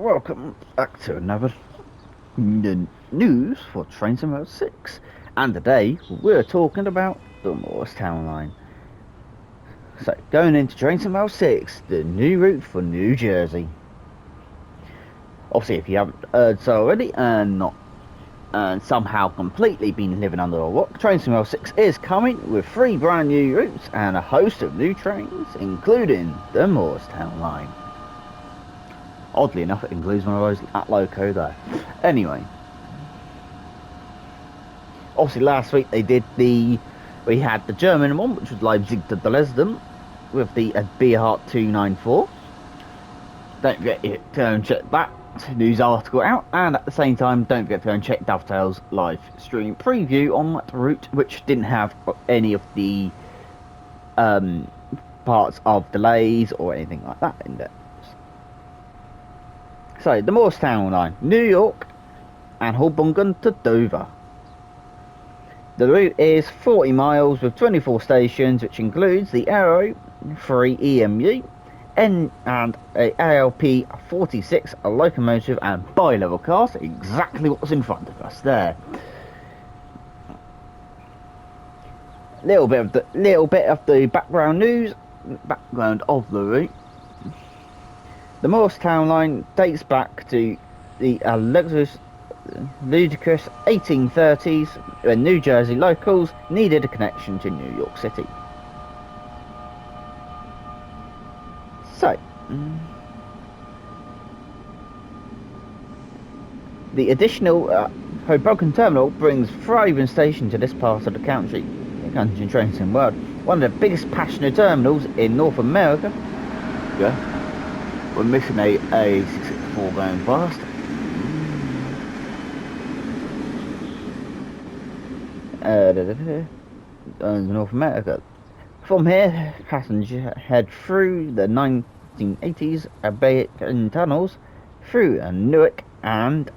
welcome back to another news for Train Sim 6. And today we're talking about the Morristown line. So, going into Train Sim 6, the new route for New Jersey. Obviously, if you haven't heard so already and somehow completely been living under a rock, Train Sim 6 is coming with 3 brand new routes and a host of new trains, including the Morristown line. Oddly enough, it includes one of those at loco there. Anyway, obviously last week we had the German one, which was Leipzig to Dresden, with the Beerhart 294. Don't forget to go and check that news article out, and at the same time, don't forget to go and check Dovetail's live stream preview on that route, which didn't have any of the parts of delays or anything like that in there. So, the Morristown line, New York and Hoboken to Dover. The route is 40 miles with 24 stations, which includes the Aero 3 EMU and a ALP 46, a locomotive and bi-level cars, exactly what's in front of us there. Little bit of the background of the route. The Morristown line dates back to the ludicrous 1830s when New Jersey locals needed a connection to New York City. So, the additional Hoboken terminal brings thriving station to this part of the country trains in the world. One of the biggest passenger terminals in North America. Yeah. We're missing a 664 going past. North America. From here, passengers head through the 1980s abandoned tunnels, through Newark and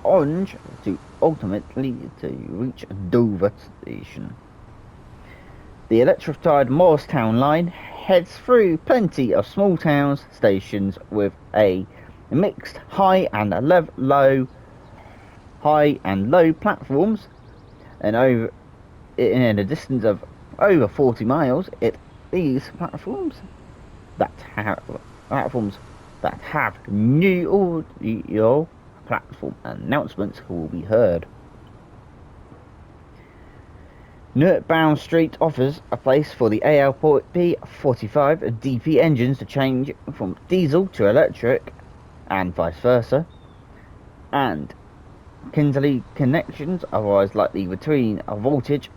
Orange to ultimately reach Dover station. The electrified Morristown line heads through plenty of small towns stations with a mixed high and low platforms, and over in a distance of over 40 miles. These platforms that have new audio platform announcements will be heard. Newark-bound Street offers a place for the ALP 45 DP engines to change from diesel to electric and vice versa, and Kinsley connections otherwise likely between a voltage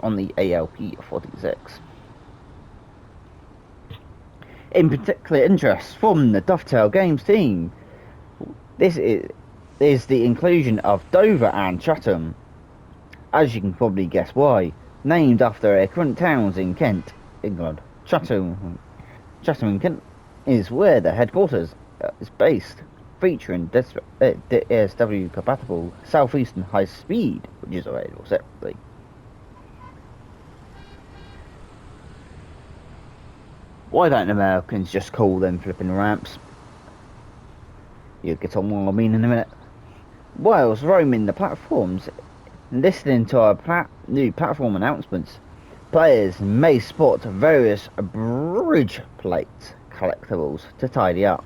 on the ALP 46. In particular interest from the Dovetail Games team, this is the inclusion of Dover and Chatham. As you can probably guess why, named after their current towns in Kent, England. Chatham in Kent is where the headquarters is based, featuring DSW compatible Southeastern High Speed, which is available separately. Why don't Americans just call them flipping ramps? You'll get on what I mean in a minute. Whilst roaming the platforms, listening to our new platform announcements, players may spot various bridge plate collectibles to tidy up.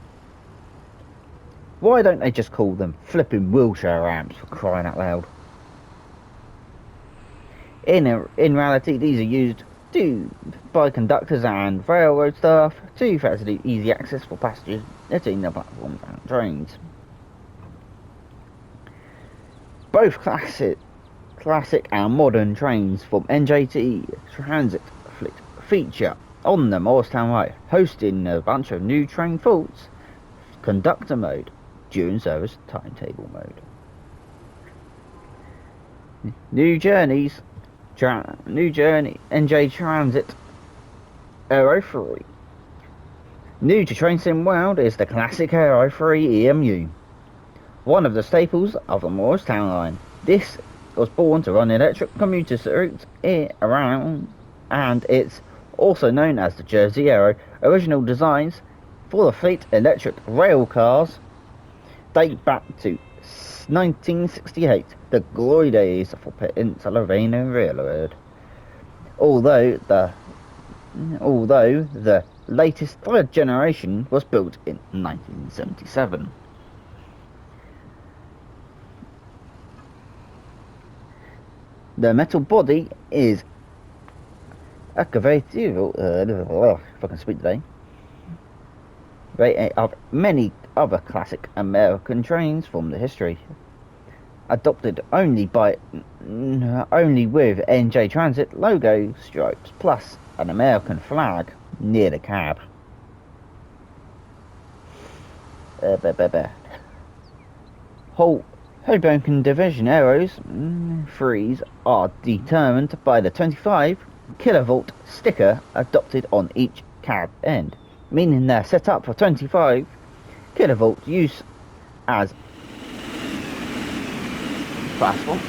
Why don't they just call them flipping wheelchair ramps, for crying out loud? In reality, these are used by conductors and railroad staff to facilitate easy access for passengers between the platforms and trains. Both classic and modern trains from NJT Transit Fleet feature on the Morristown line, hosting a bunch of new train faults, conductor mode, during service timetable mode. New Journey NJ Transit Aero 3. New to Train Sim World is the classic Aero 3 EMU, one of the staples of the Morristown line. This was born to run electric commuter routes around, and it's also known as the Jersey Aero. Original designs for the fleet electric rail cars date back to 1968, the glory days for Pennsylvania Railroad. Although the latest third generation was built in 1977. The metal body is excavated, if I can speak today, of many other classic American trains from the history, adopted only with NJ Transit logo stripes plus an American flag near the cab. Hoboken Division Aeros 3s are determined by the 25 kilovolt sticker adopted on each cab end, meaning they're set up for 25 kilovolt use as platform.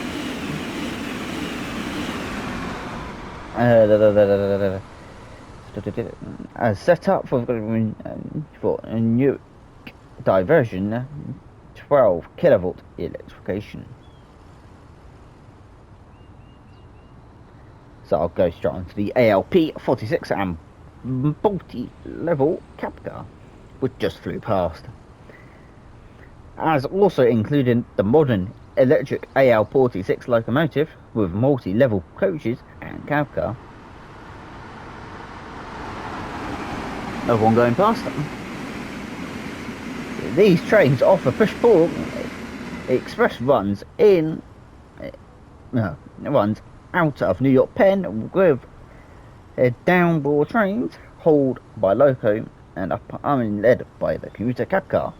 As set up for a new diversion 12 kilovolt electrification. So I'll go straight on to the ALP 46 and multi-level cab car, which just flew past. As also included the modern electric AL 46 locomotive with multi-level coaches and cab car. No one going past them. These trains offer push-pull express runs runs out of New York Penn with downboard trains hauled by loco and led by the commuter cab car.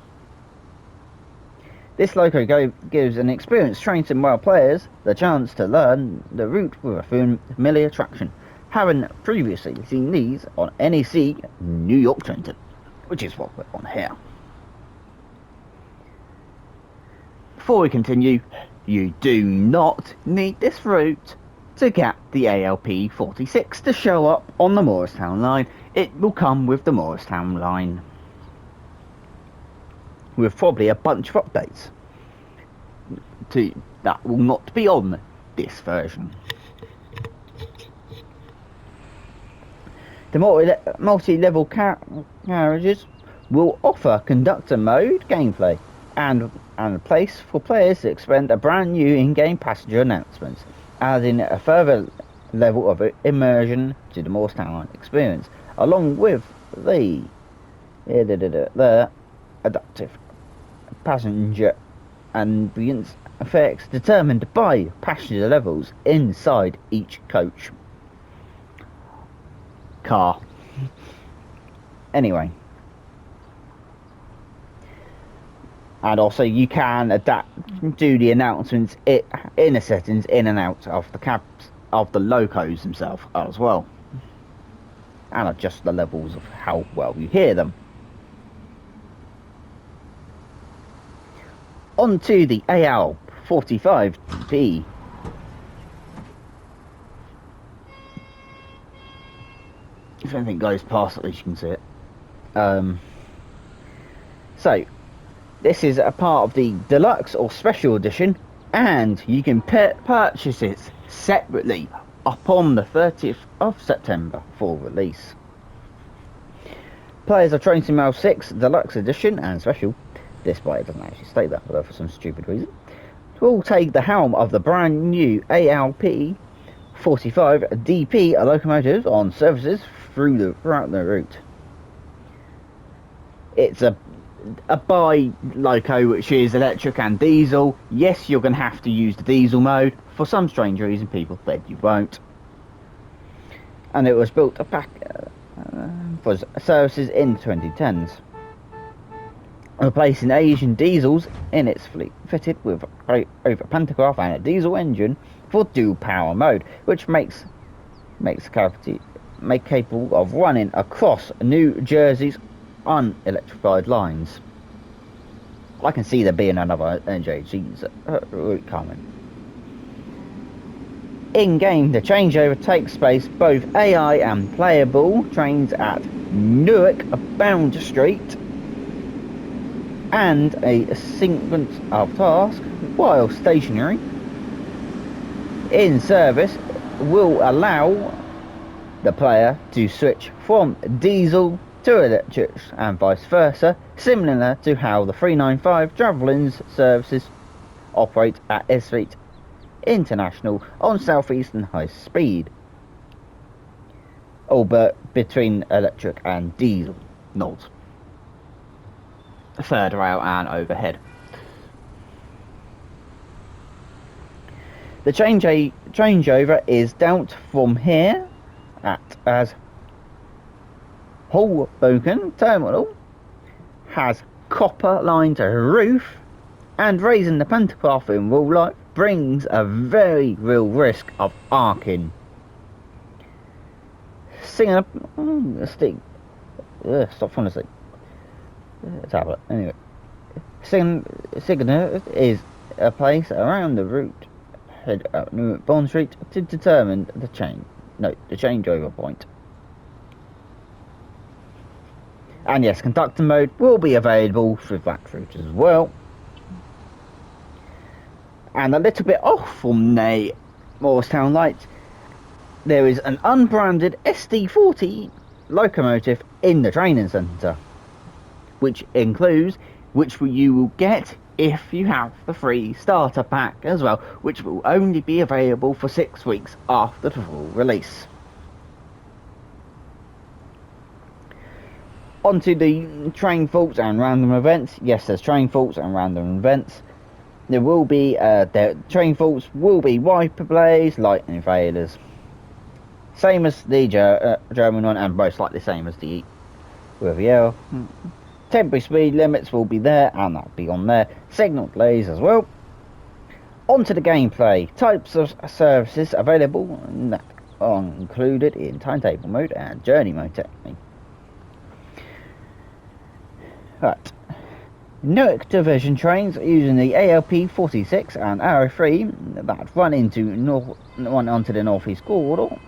This loco gives an experienced trained and rail players the chance to learn the route with a familiar attraction, having previously seen these on NEC New York Trenton, which is what we're on here. Before we continue, you do not need this route to get the ALP 46 to show up on the Morristown line. It will come with the Morristown line, with probably a bunch of updates that will not be on this version. The multi-level carriages will offer conductor mode gameplay and a place for players to expend a brand new in-game passenger announcements, adding a further level of immersion to the Morristown line experience, along with the adaptive passenger ambience effects determined by passenger levels inside each coach car. Anyway, and also you can do the announcements in the settings in and out of the cabs of the locos themselves as well, and adjust the levels of how well you hear them. On to the AL 45P. If anything goes past, at least you can see it. So this is a part of the deluxe or special edition, and you can purchase it separately upon the 30th of September for release. Players of Train Sim Rail 6 Deluxe Edition and Special, despite it doesn't actually state that, but for some stupid reason, will take the helm of the brand new ALP 45 DP locomotives on services throughout the route. It's a bi-loco, which is electric and diesel. Yes, you're going to have to use the diesel mode. For some strange reason, people said you won't. And it was built for services in 2010s, replacing Asian diesels in its fleet, fitted with over pantograph and a diesel engine for dual power mode, which makes capable of running across New Jersey's unelectrified lines. I can see there being another NJG's route coming. In-game, the changeover takes place both AI and playable trains at Newark Bound Street, and a sequence of tasks, while stationary, in service will allow the player to switch from diesel to electric and vice versa, similar to how the 395 Travelling services operate at S-Street International on Southeastern High Speed, albeit between electric and diesel, not third rail and overhead. The changeover is dealt from here as Hoboken Terminal has copper-lined roof, and raising the pantograph in real life brings a very real risk of arcing. Stop falling asleep. Tablet. Anyway, Signer is a place around the route head up New Bond Street to determine the changeover point. And yes, conductor mode will be available through that route as well. And a little bit off from the Morristown lights, there is an unbranded SD40 locomotive in the training centre, which you will get if you have the free starter pack as well, which will only be available for 6 weeks after the full release. Onto the train faults and random events. Yes, there's train faults and random events. There will be the train faults will be wiper blades, lightning failures, same as the German one, and most likely same as the Riviera. Temporary speed limits will be there, and that'll be on there. Signal delays as well. Onto the gameplay. Types of services available that are included in timetable mode and journey mode technically. Right. Newark division trains using the ALP 46 and Arrow 3 that run onto the northeast corridor.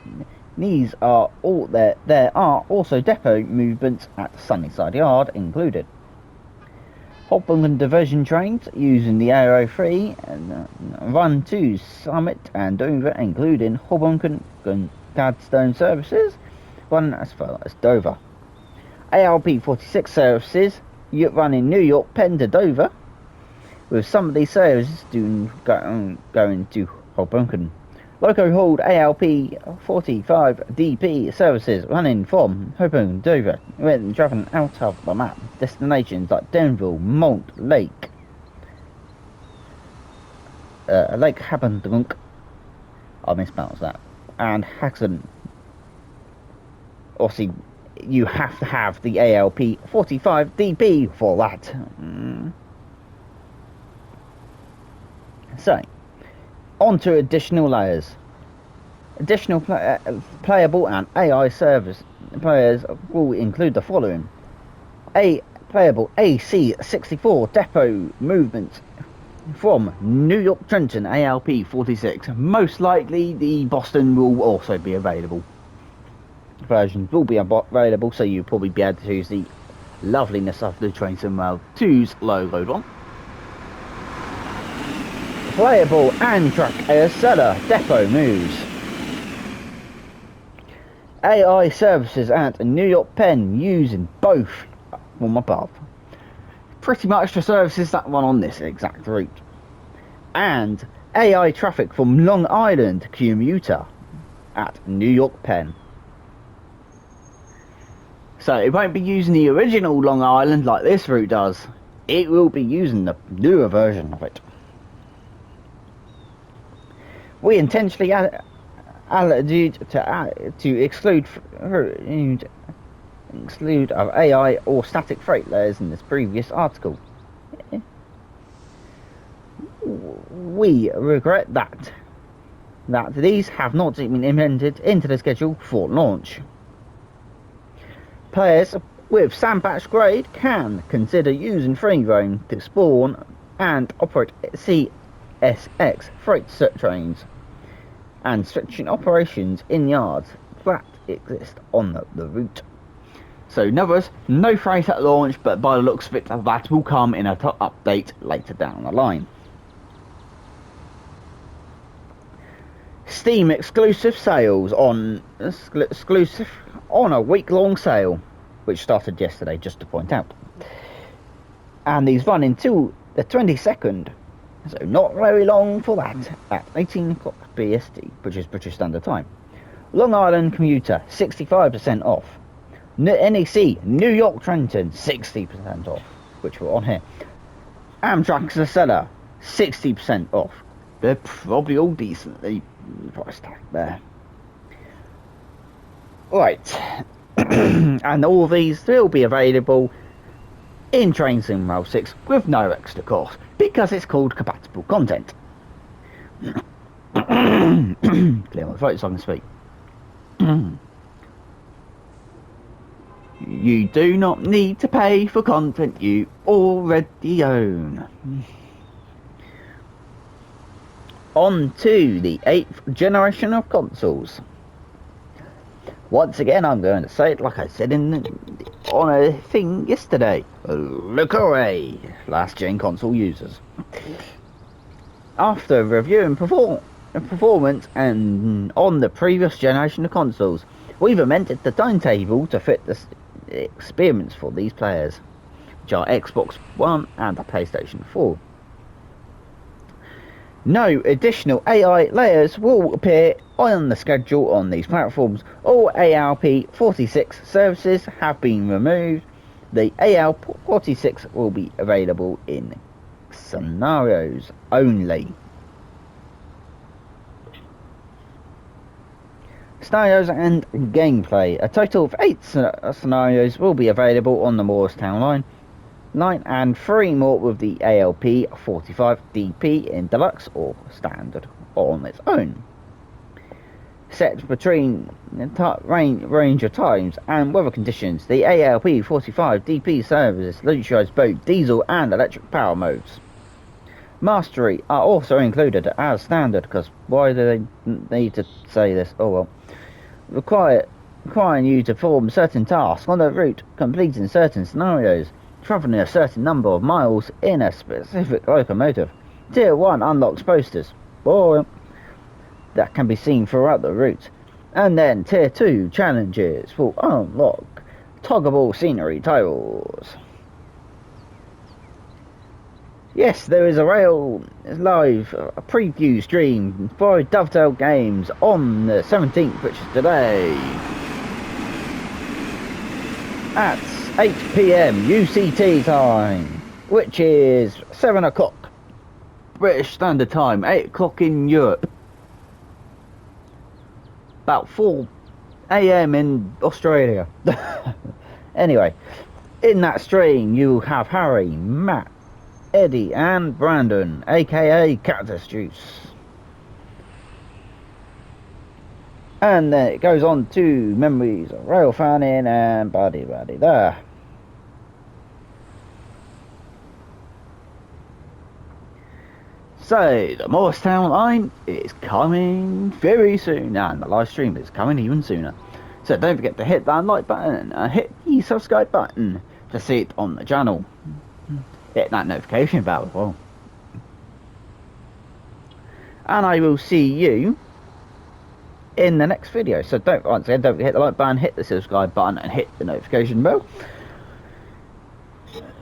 These are all there. There are also depot movements at Sunnyside Yard included. Hoboken division trains using the Arrow 3 run to Summit and Dover, including Hoboken Gladstone services run as far as Dover. ALP 46 services run in New York Penn to Dover, with some of these services going to Hoboken. Loco hauled ALP 45 DP services running from Hoboken to Dover, when travelling out of the map. Destinations like Denville, Mont, Lake Habendunk, I mispronounced that, and Haxon. Obviously, you have to have the ALP 45 DP for that. So, on to additional layers. Additional playable and AI service players will include the following: playable AC64 depot movements from New York Trenton ALP 46. Most likely the Boston will also be available. Versions will be available, so you'll probably be able to use the loveliness of the Train Sim World 2's logoed one. Playable and track seller depot moves. AI services at New York Penn using both from above. Pretty much the services that run on this exact route. And AI traffic from Long Island commuter at New York Penn. So it won't be using the original Long Island like this route does. It will be using the newer version of it. We intentionally added to exclude of AI or static freight layers in this previous article. We regret that these have not been implemented into the schedule for launch. Players with sandbatch grade can consider using free roam to spawn and operate CSX freight trains. and switching operations in yards that exist on the route. So in other words, no freight at launch, but by the looks of it, that will come in a update later down the line. Steam exclusive sales on a week-long sale, which started yesterday, just to point out. And these run until the 22nd, so not very long for that, at 18 o'clock BST, which is British Standard Time. Long Island commuter, 65% off. NEC, New York Trenton, 60% off, which we're on here. Amtrak Casella, 60% off. They're probably all decently priced there. Right. And all these will be available in Train Sim Rail 6 with no extra cost, because it's called compatible content. Clear my throat so I can speak. You do not need to pay for content you already own. On to the 8th generation of consoles. Once again, I'm going to say it like I said on a thing yesterday. Look away, last gen console users. After reviewing performance and on the previous generation of consoles, we've amended the timetable to fit the experience for these players, which are Xbox One and the PlayStation 4. No additional AI layers will appear on the schedule on these platforms. All ARP46 services have been removed. The ARP46 will be available in scenarios only. Scenarios and gameplay. A total of 8 scenarios will be available on the Morristown line, and 3 more with the ALP45 DP in deluxe or standard on its own. Set between range of times and weather conditions, the ALP45 DP service utilises both diesel and electric power modes. Mastery are also included as standard, because why do they need to say this? Oh well. Requiring you to perform certain tasks on the route, completing certain scenarios, travelling a certain number of miles in a specific locomotive. Tier 1 unlocks posters, that can be seen throughout the route. And then Tier 2 challenges will unlock toggable scenery tiles. Yes, there is a rail live preview stream for Dovetail Games on the 17th, which is today, at 8 PM UCT time, which is 7 o'clock British Standard Time, 8 o'clock in Europe, about 4 AM in Australia. Anyway, in that stream you have Harry, Matt, Eddie and Brandon, aka Cactus Juice. And then it goes on to memories of rail fanning and buddy there. So the Morristown line is coming very soon, and the live stream is coming even sooner. So don't forget to hit that like button and hit the subscribe button to see it on the channel. Hit that notification bell as well. And I will see you in the next video. So don't forget to hit the like button, hit the subscribe button and hit the notification bell.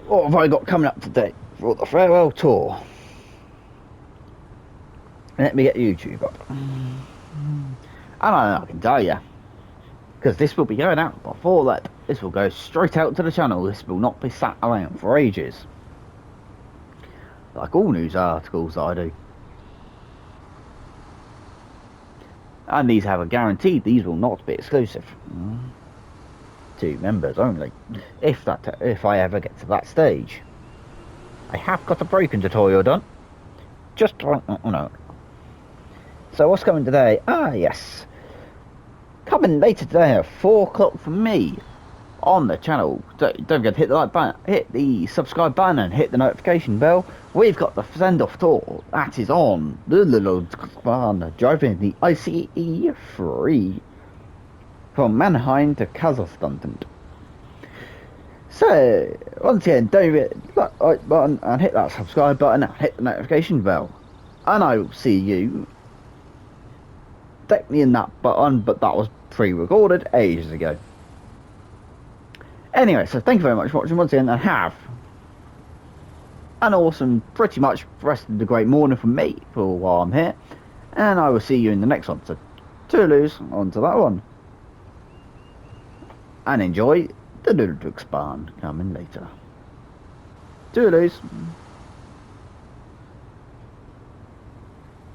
What have I got coming up today for the farewell tour? Let me get YouTube up. And I can tell you, because this will be going out before that. This will go straight out to the channel. This will not be sat around for ages, like all news articles that I do. And these have a guarantee these will not be exclusive to members only. If I ever get to that stage. I have got a broken tutorial done. Just like, no. So what's coming today? Ah yes. Coming later today at 4 o'clock for me. on the channel. Don't forget to hit the like button, hit the subscribe button, and hit the notification bell. We've got the send-off tour that is on driving the ICE 3 from Mannheim to Kazakhstan. So, once again, don't forget the like button and hit that subscribe button and hit the notification bell. And I will see you technically in that button, but that was pre-recorded ages ago. Anyway, so thank you very much for watching once again, and have an awesome, pretty much rest of the great morning from me for while I'm here. And I will see you in the next one. So, toodaloos onto that one. And enjoy the Ludwig's Barn coming later. Toodaloos.